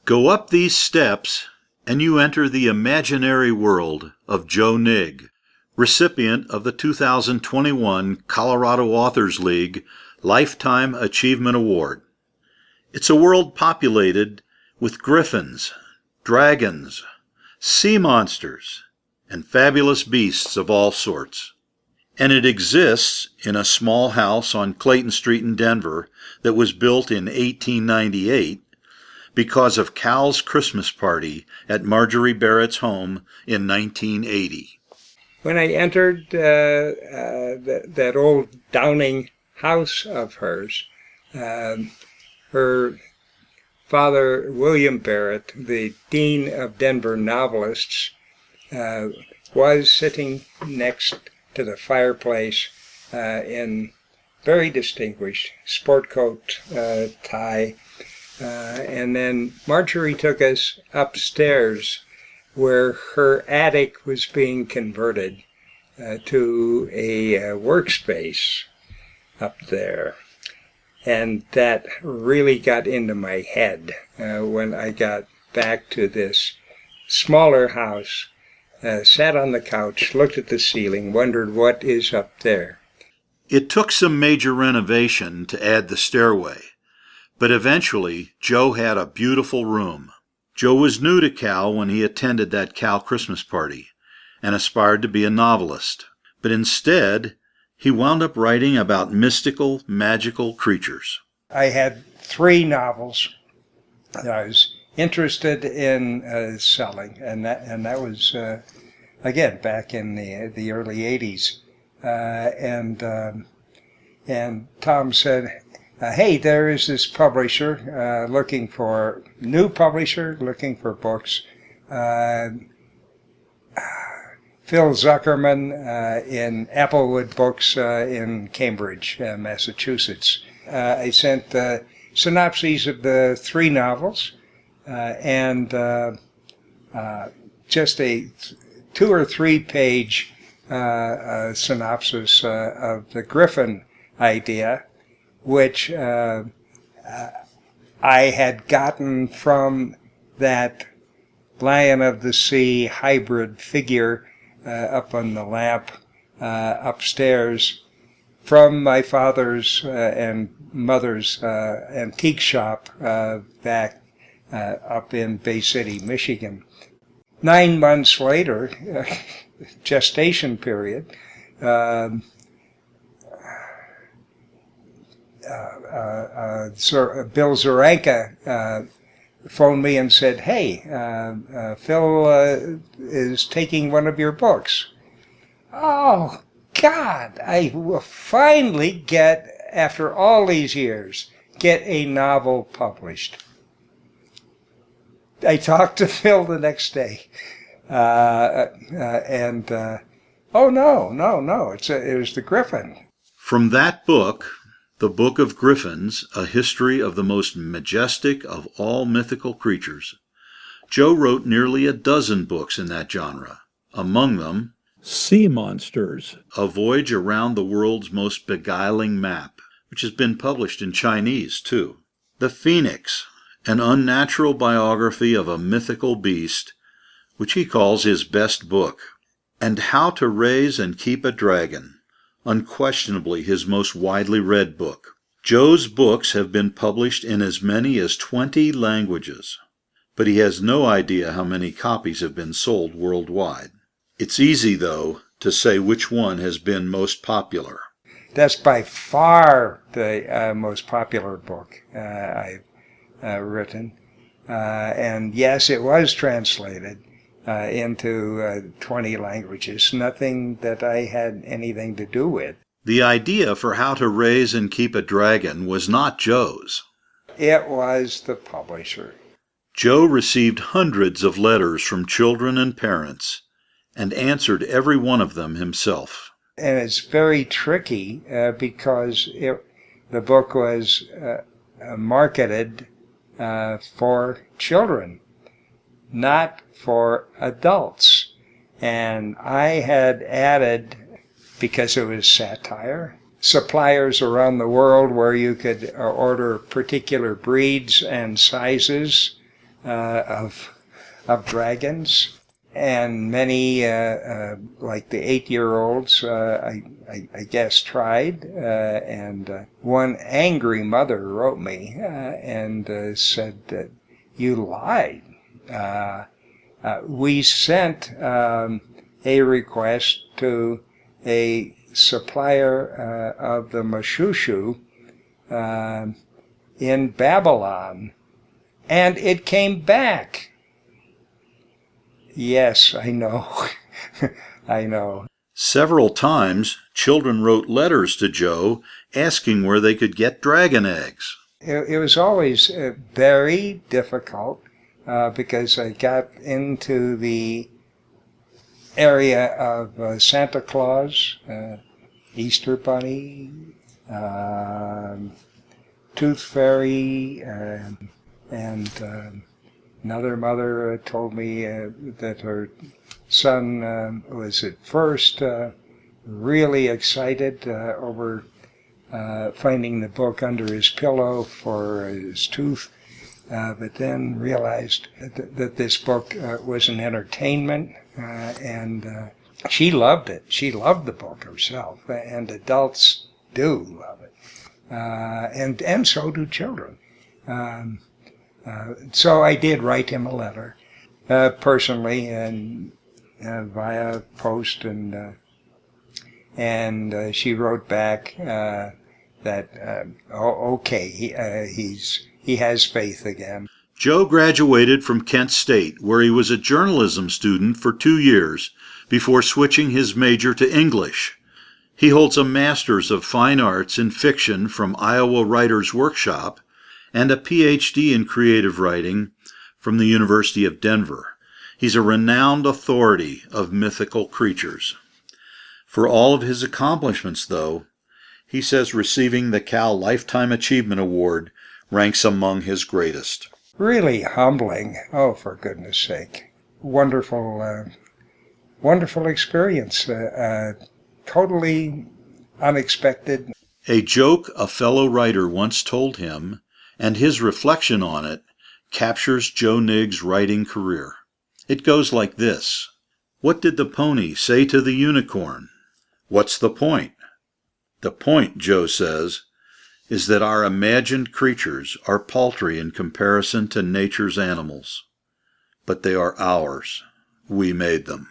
Go up these steps and you enter the imaginary world of Joe Nigg, recipient of the 2021 Colorado Authors League Lifetime Achievement Award. It's a world populated with griffins, dragons, sea monsters, and fabulous beasts of all sorts. And it exists in a small house on Clayton Street in Denver that was built in 1898 because of Cal's Christmas party at Marjorie Barrett's home in 1980. When I entered that old Downing house of hers, her father, William Barrett, the Dean of Denver Novelists, was sitting next to the fireplace in very distinguished sport coat, tie. And then Marjorie took us upstairs where her attic was being converted to a workspace up there. And that really got into my head when I got back to this smaller house, sat on the couch, looked at the ceiling, wondered what is up there. It took some major renovation to add the stairway, but eventually Joe had a beautiful room. Joe was new to Cal when he attended that Cal Christmas party and aspired to be a novelist, but instead he wound up writing about mystical, magical creatures. I had 3 novels that I was interested in selling, and that was again back in the early 80s. And Tom said, hey, there is this publisher looking for books. Phil Zuckerman in Applewood Books in Cambridge, Massachusetts. I sent synopses of the 3 novels and just a 2 or 3 page synopsis of the Griffin idea, which I had gotten from that Lion of the Sea hybrid figure up on the lamp upstairs from my father's and mother's antique shop back up in Bay City, Michigan. 9 months later, gestation period, Bill Zaranka phoned me and said, hey, Phil is taking one of your books. Oh, God, I will finally after all these years, get a novel published. I talked to Phil the next day, oh, no, it was the Griffin. From that book, The Book of Griffins, A History of the Most Majestic of All Mythical Creatures, Joe wrote nearly a dozen books in that genre, among them Sea Monsters, A Voyage Around the World's Most Beguiling Map, which has been published in Chinese, too. The Phoenix, an unnatural biography of a mythical beast, which he calls his best book. And How to Raise and Keep a Dragon, unquestionably his most widely read book. Joe's books have been published in as many as 20 languages, but he has no idea how many copies have been sold worldwide. It's easy, though, to say which one has been most popular. That's by far the most popular book I've written. And yes, it was translated into 20 languages, nothing that I had anything to do with. The idea for How to Raise and Keep a Dragon was not Joe's. It was the publisher. Joe received hundreds of letters from children and parents and answered every one of them himself. And it's very tricky because the book was marketed for children, not for adults. And I had added, because it was satire, suppliers around the world where you could order particular breeds and sizes of dragons. And many, like the 8-year-olds, I guess, tried. And one angry mother wrote me and said that you lied. We sent a request to a supplier of the Mashushu in Babylon, and it came back. Yes, I know. I know. Several times, children wrote letters to Joe asking where they could get dragon eggs. It was always very difficult because I got into the area of Santa Claus, Easter Bunny, Tooth Fairy, and another mother told me that her son was at first really excited over finding the book under his pillow for his tooth, but then realized that this book was an entertainment, and she loved it. She loved the book herself, and adults do love it, and so do children. So I did write him a letter, personally, and via post, and she wrote back that okay, he has faith again. Joe graduated from Kent State, where he was a journalism student for 2 years before switching his major to English. He holds a Master's of Fine Arts in Fiction from Iowa Writers Workshop and a Ph.D. in Creative Writing from the University of Denver. He's a renowned authority of mythical creatures. For all of his accomplishments, though, he says receiving the Cal Lifetime Achievement Award ranks among his greatest. Really humbling. Oh, for goodness sake. Wonderful, wonderful experience. Totally unexpected. A joke a fellow writer once told him, and his reflection on it, captures Joe Nigg's writing career. It goes like this. What did the pony say to the unicorn? What's the point? The point, Joe says, is that our imagined creatures are paltry in comparison to nature's animals. But they are ours. We made them.